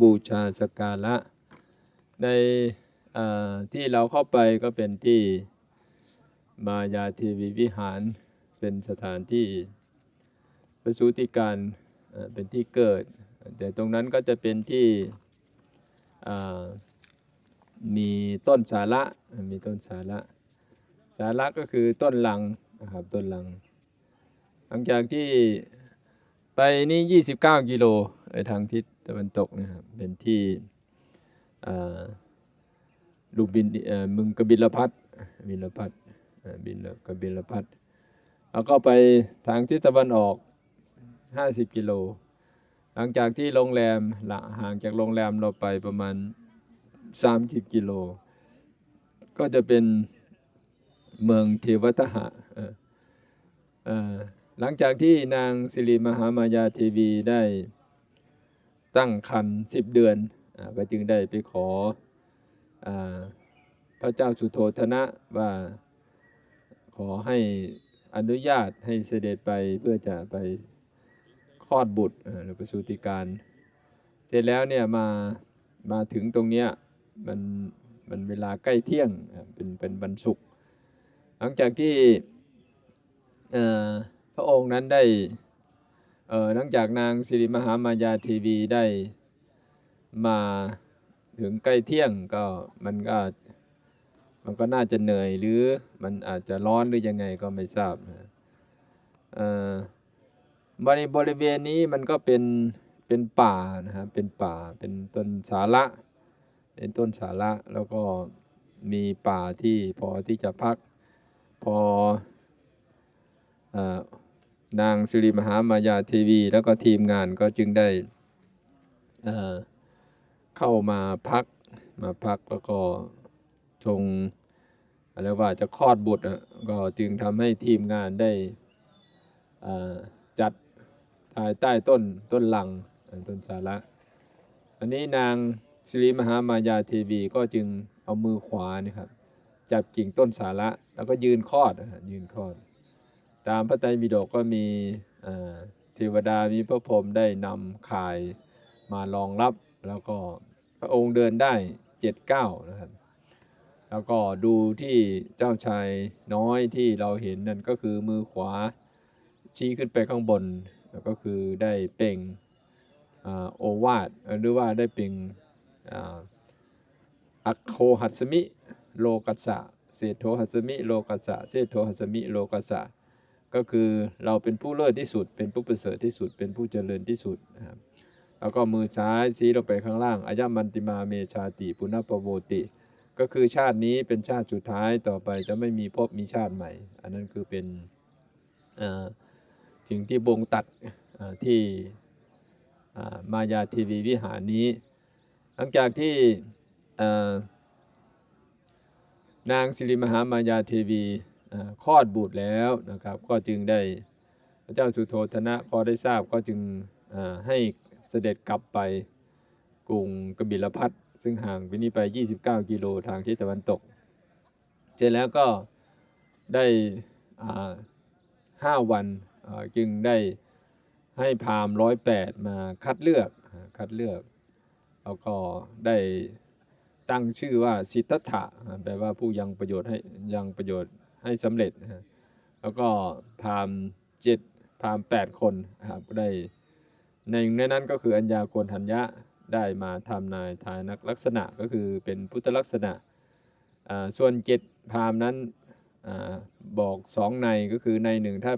บูชาสักการะในที่เราเข้าไปก็เป็นที่มายาเทวีวิหารเป็นสถานที่ประสูติการเป็นที่เกิดแต่ตรงนั้นก็จะเป็นที่มีต้นสาระมีต้นสาระก็คือต้นลังนะครับต้นลังหลังจากที่ไปนี่29กิโลทางทิศตะวันตกนะครับเป็นที่ลูกบินมึงกบิลพัทบิลพัทกบิลพัทแล้วก็ไปทางทิศตะวันออก50กิโลหลังจากที่โรงแรมห่างจากโรงแรมเราไปประมาณ30กิโลก็จะเป็นเมืองเทวทหะหลังจากที่นางสิริมหามายาเทวีได้ตั้งครรภ์10เดือนก็จึงได้ไปขอพระเจ้าสุโธทนะว่าขอให้อนุญาตให้เสด็จไปเพื่อจะไปคลอดบุตรหรือประสูติการเสร็จแล้วเนี่ยมาถึงตรงเนี้ยมันเวลาใกล้เที่ยงเป็นวันศุกร์หลังจากที่พระองค์นั้นได้หลังจากนางสิริมหามายาเทวีได้มาถึงใกล้เที่ยงก็มันก็น่าจะเหนื่อยหรือมันอาจจะร้อนหรือยังไงก็ไม่ทราบบริเวณนี้มันก็เป็นป่านะครับเป็นป่าเป็นต้นสาระแล้วก็มีป่าที่พอที่จะพักพอนางสิริมหามายาเทวีแล้วก็ทีมงานก็จึงได้เข้ามาพักแล้วก็ทรงอะไรว่าจะคลอดบุตรก็จึงทำให้ทีมงานได้จัดถ่ายใต้ต้นลังต้นสาระอันนี้นางสิริมหามายาเทวีก็จึงเอามือขวานะครับจับกิ่งต้นสาระแล้วก็ยืนคลอดตามพระไตรปิฎกก็มีเทวดามีพระพรหมได้นำข่ายมารองรับแล้วก็พระองค์เดินได้7 ก้าวนะครับแล้วก็ดูที่เจ้าชายน้อยที่เราเห็นนั่นก็คือมือขวาชี้ขึ้นไปข้างบนก็คือได้เปล่งโอวาทหรือว่าได้เปล่งอัคโคหัสมิโลกัสสะเศโธหัสมิโลกัสสะเศโธหัสมิโลกัสสะก็คือเราเป็นผู้เลิศที่สุดเป็นผู้ประเสริฐที่สุดเป็นผู้เจริญที่สุดนะครับแล้วก็มือซ้ายชี้ลงไปข้างล่างอายมันติมาเมชาติปุณปโวติก็คือชาตินี้เป็นชาติสุดท้ายต่อไปจะไม่มีภพมีชาติใหม่อันนั้นคือเป็นสิ่งที่บ่งตัดที่มายาเทวีวิหารนี้หลังจากที่นางสิริมหามายาเทวีคลอดบุตรแล้วนะครับก็จึงได้พระเจ้าสุโธทนะพอได้ทราบก็จึงให้เสด็จกลับไปกรุงกบิลพัทซึ่งห่างไปนี้ไป29กิโลทางทิศตะวันตกเสร็จแล้วก็ได้5 วันจึงได้ให้พราหมณ์108มาคัดเลือกแล้วก็ได้ตั้งชื่อว่าสิทธัตถะแปลว่าผู้ยังประโยชน์ให้สำเร็จแล้วก็พราหมณ์8 คนครับได้ในนั้นก็คืออัญญาโกณฑัญญะได้มาทำนายทายลักษณะก็คือเป็นพุทธลักษณะส่วน7 พราหมณ์นั้นบอก2 ในก็คือใน1ถ้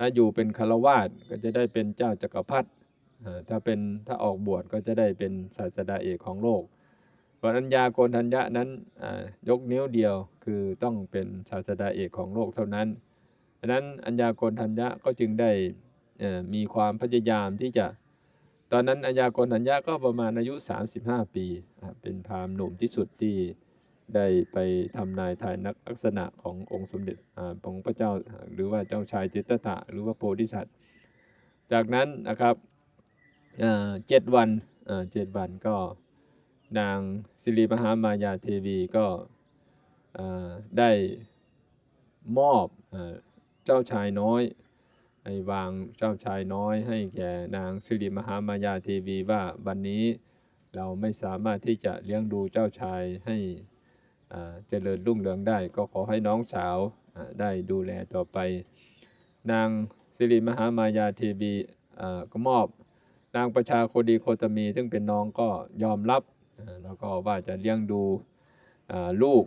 าอยู่เป็นฆราวาสก็จะได้เป็นเจ้าจักรพรรดิถ้าออกบวชก็จะได้เป็นศาสดาเอกของโลกอัญญาโกณฑัญญะนั้นยกนิ้วเดียวคือต้องเป็นศาสดาเอกของโลกเท่านั้นฉะนั้นอัญญาโกณฑัญญะก็จึงได้มีความพยายามที่จะตอนนั้นอัญญาโกณฑัญญะก็ประมาณอายุ35 ปีเป็นพราหมณ์หนุ่มที่สุดที่ได้ไปทำนายทายลักษณะขององค์สมเด็จของพระเจ้าหรือว่าเจ้าชายสิทธัตถะหรือว่าโพธิสัตว์จากนั้นนะครับ7 วันก็นางสิริมหามายาเทวีก็ได้มอบเจ้าชายน้อย ให้วางเจ้าชายน้อยให้แก่นางสิริมหามายาเทวีว่าวันนี้เราไม่สามารถที่จะเลี้ยงดูเจ้าชายให้เจริญรุ่งเรืองได้ก็ขอให้น้องสาวได้ดูแลต่อไปนางสิริมหามายาเทวีก็มอบนางประชาโคดีโคตมีซึ่งเป็นน้องก็ยอมรับแล้วก็ว่าจะเลี้ยงดูลูก